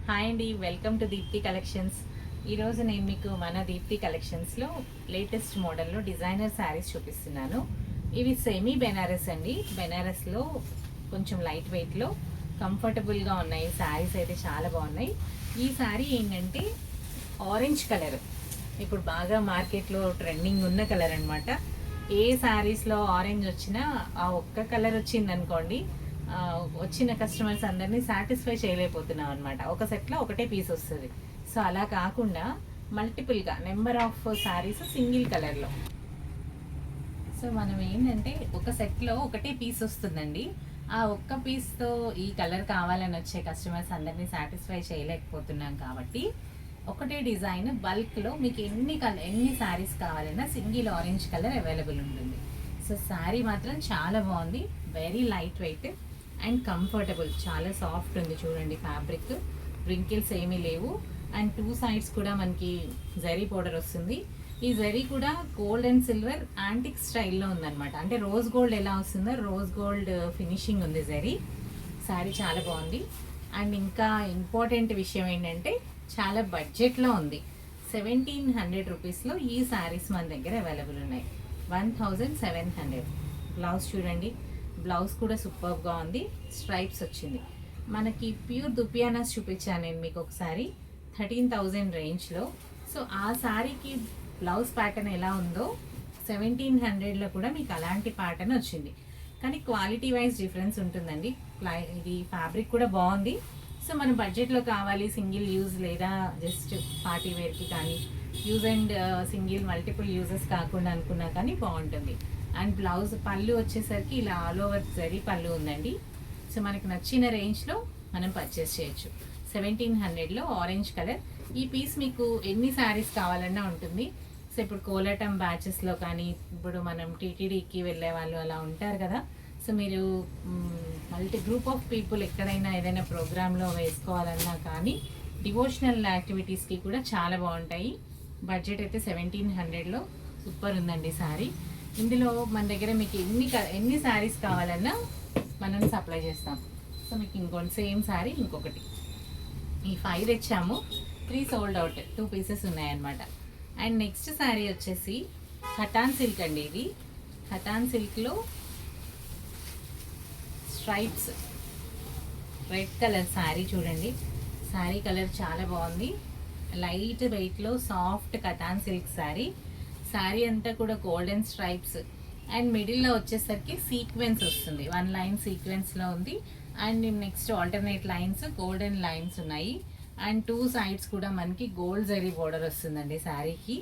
Hi అండి, welcome to Deepti collections. ఈరోజు నేను మీకు మన దీప్తి కలెక్షన్స్లో లేటెస్ట్ మోడల్లో డిజైనర్ శారీస్ చూపిస్తున్నాను. ఇవి సెమీ బెనారస్ అండి. బెనారస్లో కొంచెం లైట్ వెయిట్లో కంఫర్టబుల్గా ఉన్నాయి. శారీస్ అయితే చాలా బాగున్నాయి. ఈ శారీ ఏంటంటే ఆరెంజ్ కలర్, ఇప్పుడు బాగా మార్కెట్లో ట్రెండింగ్ ఉన్న కలర్ అనమాట. ఏ శారీస్లో ఆరెంజ్ వచ్చినా ఆ ఒక్క కలర్ వచ్చింది అనుకోండి, వచ్చిన కస్టమర్స్ అందరినీ సాటిస్ఫై చేయలేకపోతున్నాం అనమాట. ఒక సెట్లో ఒకటే పీస్ వస్తుంది. సో అలా కాకుండా మల్టిపుల్గా నెంబర్ ఆఫ్ శారీస్ సింగిల్ కలర్లో. సో మనం ఏంటంటే ఒక సెట్లో ఒకటే పీస్ వస్తుందండి. ఆ ఒక్క పీస్తో ఈ కలర్ కావాలని వచ్చే కస్టమర్స్ అందరినీ సాటిస్ఫై చేయలేకపోతున్నాం కాబట్టి ఒకటే డిజైన్ బల్క్లో మీకు ఎన్ని శారీస్ కావాలన్నా సింగిల్ ఆరెంజ్ కలర్ అవైలబుల్ ఉంటుంది. సో శారీ మాత్రం చాలా బాగుంది. Very light weight and comfortable, చాలా సాఫ్ట్ ఉంది. చూడండి, ఫ్యాబ్రిక్ రింకిల్స్ ఏమీ లేవు. అండ్ టూ సైడ్స్ కూడా మనకి జరీ పౌడర్ వస్తుంది. ఈ జరీ కూడా గోల్డ్ అండ్ సిల్వర్ యాంటిక్ స్టైల్లో ఉందన్నమాట. అంటే రోజ్ గోల్డ్ ఎలా వస్తుందో రోజ్ గోల్డ్ ఫినిషింగ్ ఉంది జరీ. శారీ చాలా బాగుంది. అండ్ ఇంకా ఇంపార్టెంట్ విషయం ఏంటంటే చాలా బడ్జెట్లో ఉంది. 1700 రూపీస్లో ఈ శారీస్ మన దగ్గర అవైలబుల్ ఉన్నాయి. 1700. బ్లౌజ్ చూడండి, బ్లౌజ్ కూడా సూపర్గా ఉంది. స్ట్రైప్స్ వచ్చింది. మనకి ప్యూర్ దుపియానాస్ చూపించాను నేను మీకు ఒకసారి 13,000 రేంజ్లో. సో ఆ శారీకి బ్లౌజ్ ప్యాటర్న్ ఎలా ఉందో 1700లో కూడా మీకు అలాంటి ప్యాటర్న్ వచ్చింది. కానీ క్వాలిటీ వైజ్ డిఫరెన్స్ ఉంటుందండి. ఇది ఫ్యాబ్రిక్ కూడా బాగుంది. సో మన బడ్జెట్లో కావాలి, సింగిల్ యూజ్ లేదా జస్ట్ పార్టీ వేర్కి కానీ use and single multiple uses కాకుండా అనుకున్నా కానీ బాగుంటుంది. అండ్ బ్లౌజ్ పళ్ళు వచ్చేసరికి ఇలా ఆల్ ఓవర్ జరీ పళ్ళు ఉందండి. సో మనకి నచ్చిన రేంజ్లో మనం పర్చేస్ చేయొచ్చు. 1700లో ఆరెంజ్ కలర్. ఈ పీస్ మీకు ఎన్ని శారీస్ కావాలన్నా ఉంటుంది. సో ఇప్పుడు కోలాటం బ్యాచెస్లో కానీ, ఇప్పుడు మనం టీటీడీకి వెళ్ళే వాళ్ళు అలా ఉంటారు కదా. సో మీరు గ్రూప్ ఆఫ్ పీపుల్ ఎక్కడైనా ఏదైనా ప్రోగ్రాంలో వేసుకోవాలన్నా కానీ డివోషనల్ యాక్టివిటీస్కి కూడా చాలా బాగుంటాయి. బడ్జెట్ అయితే 1700లో సూపర్ ఉందండి శారీ. ఇందులో మన దగ్గర మీకు ఎన్ని శారీస్ కావాలన్నా మనం సప్లై చేస్తాం. సో మీకు ఇంకోటి సేమ్ శారీ ఇంకొకటి ఈ 5 తెచ్చాము, 3 సోల్డ్ అవుట్, 2 పీసెస్ ఉన్నాయన్నమాట. అండ్ నెక్స్ట్ శారీ వచ్చేసి హటాన్ సిల్క్ అండి. ఇది హటాన్ సిల్క్లో స్ట్రైప్స్ రెడ్ కలర్ శారీ చూడండి. శారీ కలర్ చాలా బాగుంది. లైట్ వెయిట్లో soft cotton silk sari. Sari అంతా కూడా గోల్డెన్ స్ట్రైప్స్ అండ్ మిడిల్లో వచ్చేసరికి సీక్వెన్స్ వస్తుంది. 1 లైన్ సీక్వెన్స్లో ఉంది. And next alternate lines golden lines ఉన్నాయి. అండ్ 2 సైడ్స్ కూడా మనకి గోల్డ్ జరీ బోర్డర్ వస్తుందండి శారీకి.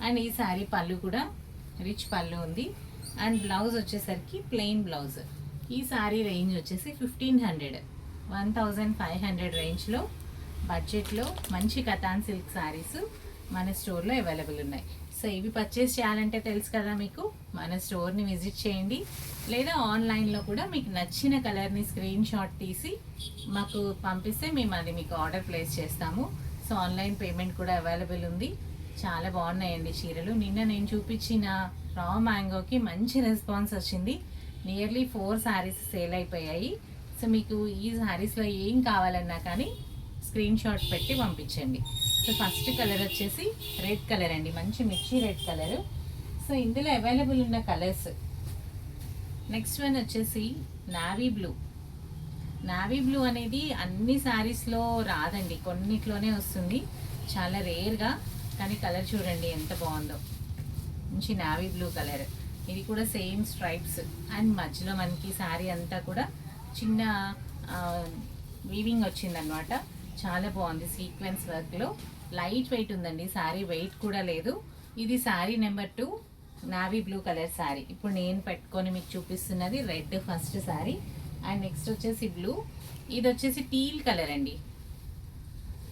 అండ్ ఈ శారీ పళ్ళు కూడా రిచ్ పళ్ళు ఉంది. అండ్ బ్లౌజ్ వచ్చేసరికి ప్లెయిన్ బ్లౌజ్. ఈ శారీ రేంజ్ వచ్చేసి 1500 రేంజ్లో బడ్జెట్లో మంచి కతాన్ సిల్క్ శారీస్ మన స్టోర్లో అవైలబుల్ ఉన్నాయి. సో ఇవి పర్చేస్ చేయాలంటే తెలుసు కదా మీకు, మన స్టోర్ని విజిట్ చేయండి. లేదా ఆన్లైన్లో కూడా మీకు నచ్చిన కలర్ని స్క్రీన్ షాట్ తీసి మాకు పంపిస్తే మేము అది మీకు ఆర్డర్ ప్లేస్ చేస్తాము. సో ఆన్లైన్ పేమెంట్ కూడా అవైలబుల్ ఉంది. చాలా బాగున్నాయండి చీరలు. నిన్న నేను చూపించిన రా మ్యాంగోకి మంచి రెస్పాన్స్ వచ్చింది. నియర్లీ 4 శారీస్ సేల్ అయిపోయాయి. సో మీకు ఈ శారీస్లో ఏం కావాలన్నా కానీ స్క్రీన్ షాట్ పెట్టి పంపించండి. సో ఫస్ట్ కలర్ వచ్చేసి రెడ్ కలర్ అండి, మంచి మిర్చి రెడ్ కలర్. సో ఇందులో అవైలబుల్ ఉన్న కలర్స్ నెక్స్ట్ వన్ వచ్చేసి నావీ బ్లూ. నావీ బ్లూ అనేది అన్ని శారీస్లో రాదండి, కొన్నిట్లోనే వస్తుంది, చాలా రేర్గా. కానీ కలర్ చూడండి ఎంత బాగుందో, మంచి నావీ బ్లూ కలర్. ఇది కూడా సేమ్ స్ట్రైప్స్ అండ్ మధ్యలో మనకి శారీ అంతా కూడా చిన్న వీవింగ్ వచ్చిందనమాట. చాలా బాగుంది. సీక్వెన్స్ వర్క్లో లైట్ వెయిట్ ఉందండి శారీ, వెయిట్ కూడా లేదు. ఇది sari number 2 navy blue colour sari. ఇప్పుడు నేను పెట్టుకొని మీకు చూపిస్తున్నది red first sari. And next వచ్చేసి బ్లూ. ఇది వచ్చేసి టీల్ కలర్ అండి.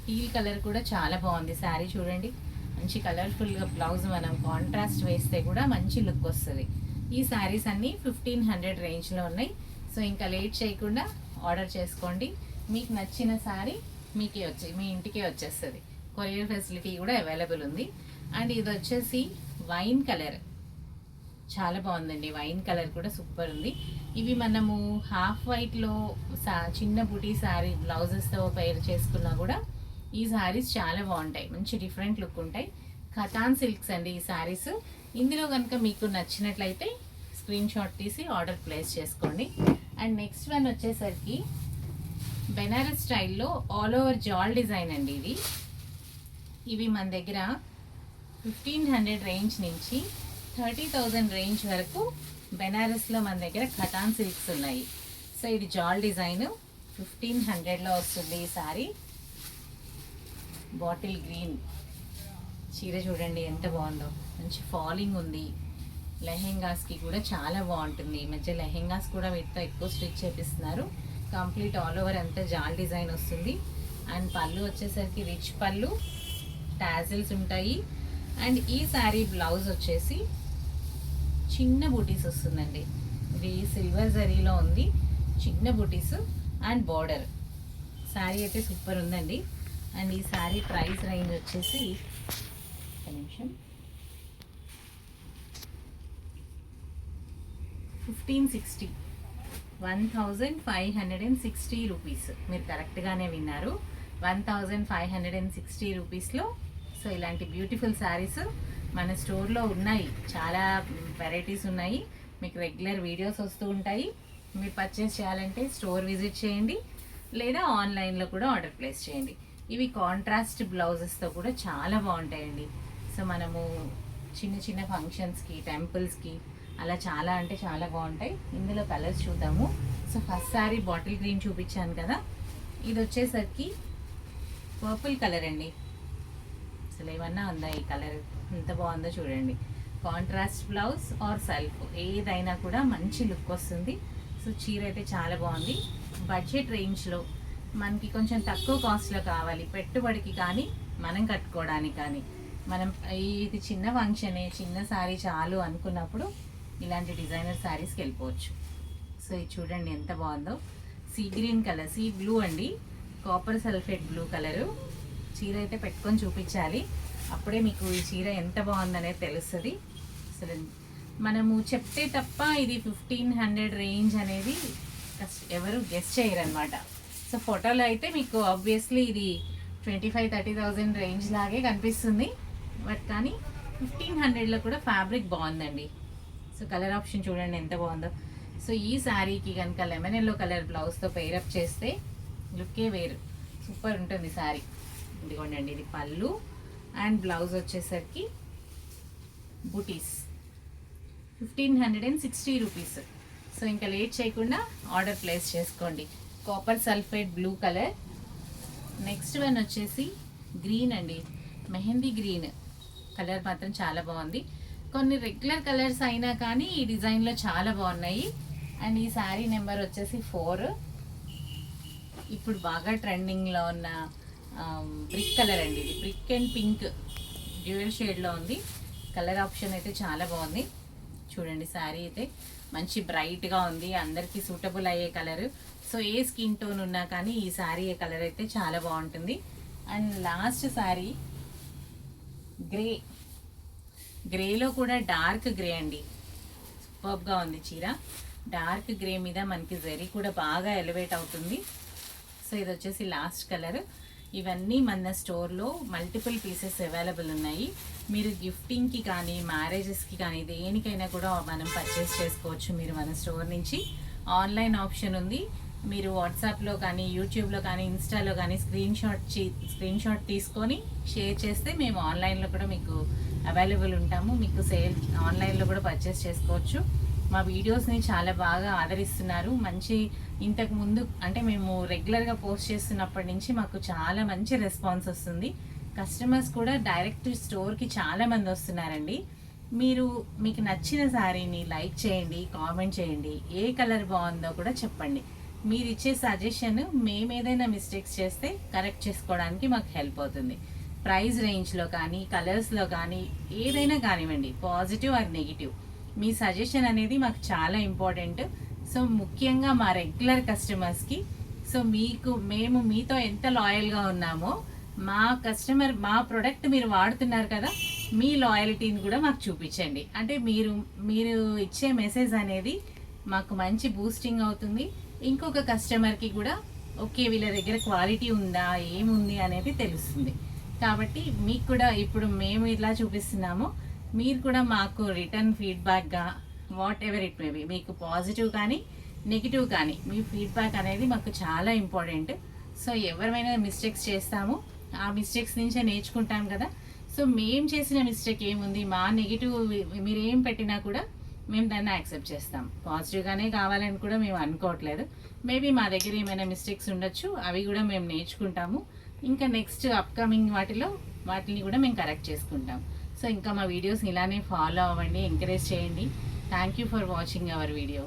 టీల్ కలర్ కూడా చాలా బాగుంది శారీ చూడండి. మంచి కలర్ఫుల్గా బ్లౌజ్ మనం కాంట్రాస్ట్ వేస్తే కూడా మంచి లుక్ వస్తుంది. ఈ శారీస్ అన్నీ 1500 రేంజ్లో ఉన్నాయి. సో ఇంకా లేట్ చేయకుండా ఆర్డర్ చేసుకోండి. మీకు నచ్చిన శారీ మీ ఇంటికే వచ్చేస్తుంది. కొరియర్ ఫెసిలిటీ కూడా అవైలబుల్ ఉంది. అండ్ ఇది వచ్చేసి వైన్ కలర్, చాలా బాగుందండి. వైన్ కలర్ కూడా సూపర్ ఉంది. ఇవి మనము హాఫ్ వైట్లో చిన్న బుటీ శారీ బ్లౌజెస్తో పేర్ చేసుకున్నా కూడా ఈ శారీస్ చాలా బాగుంటాయి, మంచి డిఫరెంట్ లుక్ ఉంటాయి. ఖతాన్ సిల్క్స్ అండి ఈ శారీస్. ఇందులో కనుక మీకు నచ్చినట్లయితే స్క్రీన్ షాట్ తీసి ఆర్డర్ ప్లేస్ చేసుకోండి. అండ్ నెక్స్ట్ వన్ వచ్చేసరికి బెనారస్ స్టైల్లో ఆల్ ఓవర్ జాల్ డిజైన్ అండి. ఇవి మన దగ్గర 1500 రేంజ్ నుంచి 30,000 రేంజ్ వరకు బెనారస్లో మన దగ్గర ఖతాన్ సిల్క్స్ ఉన్నాయి. సో ఇది జాల్ డిజైన్ 1500లో వస్తుంది ఈ సారీ. బాటిల్ గ్రీన్ చీర చూడండి ఎంత బాగుందో, మంచి ఫాలింగ్ ఉంది. లెహెంగాస్కి కూడా చాలా బాగుంటుంది. ఈ మధ్య లెహెంగాస్ కూడా వీటితో ఎక్కువ స్టిచ్ చేపిస్తున్నారు. కంప్లీట్ ఆల్ ఓవర్ అంతా జాల్ డిజైన్ వస్తుంది. అండ్ పళ్ళు వచ్చేసరికి రిచ్ పళ్ళు, టాజిల్స్ ఉంటాయి. అండ్ ఈ శారీ బ్లౌజ్ వచ్చేసి చిన్న బూటీస్ వస్తుందండి. ఇది సిల్వర్ జరీలో ఉంది, చిన్న బూటీస్ అండ్ బార్డర్. శారీ అయితే సూపర్ ఉందండి. అండ్ ఈ శారీ ప్రైస్ రేంజ్ వచ్చేసి ఒక నిమిషం 1560, 1560 రూపీస్. మీరు కరెక్ట్గానే విన్నారు, 1560 రూపీస్లో. సో ఇలాంటి బ్యూటిఫుల్ శారీస్ మన స్టోర్లో ఉన్నాయి. చాలా వెరైటీస్ ఉన్నాయి. మీకు రెగ్యులర్ వీడియోస్ వస్తూ ఉంటాయి. మీరు పర్చేస్ చేయాలంటే స్టోర్ విజిట్ చేయండి, లేదా ఆన్లైన్లో కూడా ఆర్డర్ ప్లేస్ చేయండి. ఇవి కాంట్రాస్ట్ బ్లౌజెస్తో కూడా చాలా బాగుంటాయండి. సో మనము చిన్న చిన్న ఫంక్షన్స్కి, టెంపుల్స్కి అలా చాలా అంటే చాలా బాగుంటాయి. ఇందులో కలర్స్ చూద్దాము. So first sorry bottle green చూపించాను కదా, ఇది వచ్చేసరికి పర్పుల్ కలర్ అండి. అసలు ఏమన్నా ఉందా ఈ కలర్, ఎంత బాగుందో చూడండి. కాంట్రాస్ట్ బ్లౌజ్ ఆర్ సెల్ఫ్ ఏదైనా కూడా మంచి లుక్ వస్తుంది. సో చీర అయితే చాలా బాగుంది. బడ్జెట్ రేంజ్లో మనకి కొంచెం తక్కువ కాస్ట్లో కావాలి, పెట్టుబడికి కానీ మనం కట్టుకోవడానికి కానీ, మనం ఇది చిన్న ఫంక్షనే, చిన్న శారీ చాలు అనుకున్నప్పుడు ఇలాంటి డిజైనర్ శారీస్కి వెళ్ళిపోవచ్చు. సో ఇది చూడండి ఎంత బాగుందో. Sea green colour, sea blue అండి, కాపర్ సల్ఫేట్ బ్లూ కలరు. చీర అయితే పెట్టుకొని చూపించాలి, అప్పుడే మీకు ఈ చీర ఎంత బాగుందనేది తెలుస్తుంది. అసలు మనము చెప్తే తప్ప ఇది 1500 రేంజ్ అనేది ఎవరు గెస్ చేయరనమాట. సో ఫోటోలో అయితే మీకు ఆబ్వియస్లీ ఇది 25,000-30,000 రేంజ్ లాగే కనిపిస్తుంది. బట్ కానీ 1500లో కూడా ఫ్యాబ్రిక్ బాగుందండి. సో కలర్ ఆప్షన్ చూడండి ఎంత బాగుందో. సో ఈ శారీకి కనుక లెమన్ ఎల్లో కలర్ బ్లౌజ్తో పేరప్ చేస్తే లుక్కే వేరు, సూపర్ ఉంటుంది శారీ. ఇదిగోండి, ఇది పళ్ళు అండ్ బ్లౌజ్ వచ్చేసరికి బుటీస్ 1560 రూపీస్. సో ఇంకా లేట్ చేయకుండా ఆర్డర్ ప్లేస్ చేసుకోండి. Copper sulphate blue colour. Next one వచ్చేసి గ్రీన్ అండి, మెహందీ గ్రీన్ కలర్ మాత్రం చాలా బాగుంది. కొన్ని రెగ్యులర్ కలర్స్ అయినా కానీ ఈ డిజైన్లో చాలా బాగున్నాయి. అండ్ ఈ శారీ నెంబర్ వచ్చేసి 4. ఇప్పుడు బాగా ట్రెండింగ్లో ఉన్న బ్రిక్ కలర్ అండి. ఇది బ్రిక్ అండ్ పింక్ డ్యూయల్ షేడ్లో ఉంది. కలర్ ఆప్షన్ అయితే చాలా బాగుంది. చూడండి శారీ అయితే మంచి బ్రైట్గా ఉంది, అందరికీ సూటబుల్ అయ్యే కలర్. సో ఏ స్కిన్ టోన్ ఉన్నా కానీ ఈ శారీ కలర్ అయితే చాలా బాగుంటుంది. అండ్ లాస్ట్ శారీ గ్రేలో కూడా డార్క్ గ్రే అండి, సూపర్గా ఉంది చీర. డార్క్ గ్రే మీద మనకి జరీ కూడా బాగా ఎలివేట్ అవుతుంది. సో ఇది వచ్చేసి లాస్ట్ కలర్. ఇవన్నీ మన స్టోర్లో మల్టిపుల్ పీసెస్ అవైలబుల్ ఉన్నాయి. మీరు గిఫ్టింగ్కి కానీ, మ్యారేజెస్కి కానీ, దేనికైనా కూడా మనం పర్చేస్ చేసుకోవచ్చు. మీరు మన స్టోర్ నుంచి ఆన్లైన్ ఆప్షన్ ఉంది. మీరు వాట్సాప్లో కానీ, యూట్యూబ్లో కానీ, ఇన్స్టాలో కానీ స్క్రీన్ షాట్ తీసుకొని షేర్ చేస్తే మేము ఆన్లైన్లో కూడా మీకు అవైలబుల్ ఉంటాము. మీకు ఆన్లైన్లో కూడా పర్చేస్ చేసుకోవచ్చు. మా వీడియోస్ని చాలా బాగా ఆదరిస్తున్నారు. ఇంతకు ముందు అంటే మేము రెగ్యులర్గా పోస్ట్ చేస్తున్నప్పటి నుంచి మాకు చాలా మంచి రెస్పాన్స్ వస్తుంది. కస్టమర్స్ కూడా డైరెక్ట్ స్టోర్కి చాలామంది వస్తున్నారండి. మీకు నచ్చిన శారీని లైక్ చేయండి, కామెంట్ చేయండి, ఏ కలర్ బాగుందో కూడా చెప్పండి. మీరు ఇచ్చే సజెషన్ మేము ఏదైనా మిస్టేక్స్ చేస్తే కరెక్ట్ చేసుకోవడానికి మాకు హెల్ప్ అవుతుంది. ప్రైస్ రేంజ్లో కానీ, కలర్స్లో కానీ ఏదైనా కానివ్వండి, positive or negative, me suggestion అనేది మాకు చాలా ఇంపార్టెంట్. సో ముఖ్యంగా మా రెగ్యులర్ కస్టమర్స్కి, సో మేము మీతో ఎంత లాయల్గా ఉన్నామో, మా ప్రొడక్ట్ మీరు వాడుతున్నారు కదా, మీ లాయల్టీని కూడా మాకు చూపించండి. అంటే మీరు ఇచ్చే మెసేజ్ అనేది మాకు మంచి బూస్టింగ్ అవుతుంది. ఇంకొక కస్టమర్కి కూడా ఓకే వీళ్ళ దగ్గర క్వాలిటీ ఉందా ఏముంది అనేది తెలుస్తుంది. కాబట్టి మీకు కూడా ఇప్పుడు మేము ఇలా చూపిస్తున్నాము, మీరు కూడా మాకు రిటర్న్ ఫీడ్బ్యాక్గా whatever it may be, మీకు పాజిటివ్ కానీ నెగిటివ్ కానీ మీ ఫీడ్బ్యాక్ అనేది మాకు చాలా ఇంపార్టెంట్. సో ఎవరైనా మిస్టేక్స్ చేస్తాము, ఆ మిస్టేక్స్ నుంచే నేర్చుకుంటాం కదా. సో మేము చేసిన మిస్టేక్ ఏముంది, మా నెగిటివ్ మీరు ఏం పెట్టినా కూడా మేము దాన్ని యాక్సెప్ట్ చేస్తాం. పాజిటివ్గానే కావాలని కూడా మేము అనుకోవట్లేదు. మేబీ మా దగ్గర ఏమైనా మిస్టేక్స్ ఉండొచ్చు, అవి కూడా మేము నేర్చుకుంటాము. ఇంకా నెక్స్ట్ అప్కమింగ్ వాటిని కూడా మేము కరెక్ట్ చేసుకుంటాం. సో ఇంకా మా వీడియోస్ ఇలానే ఫాలో అవ్వండి, ఎంకరేజ్ చేయండి. Thank you for watching our video.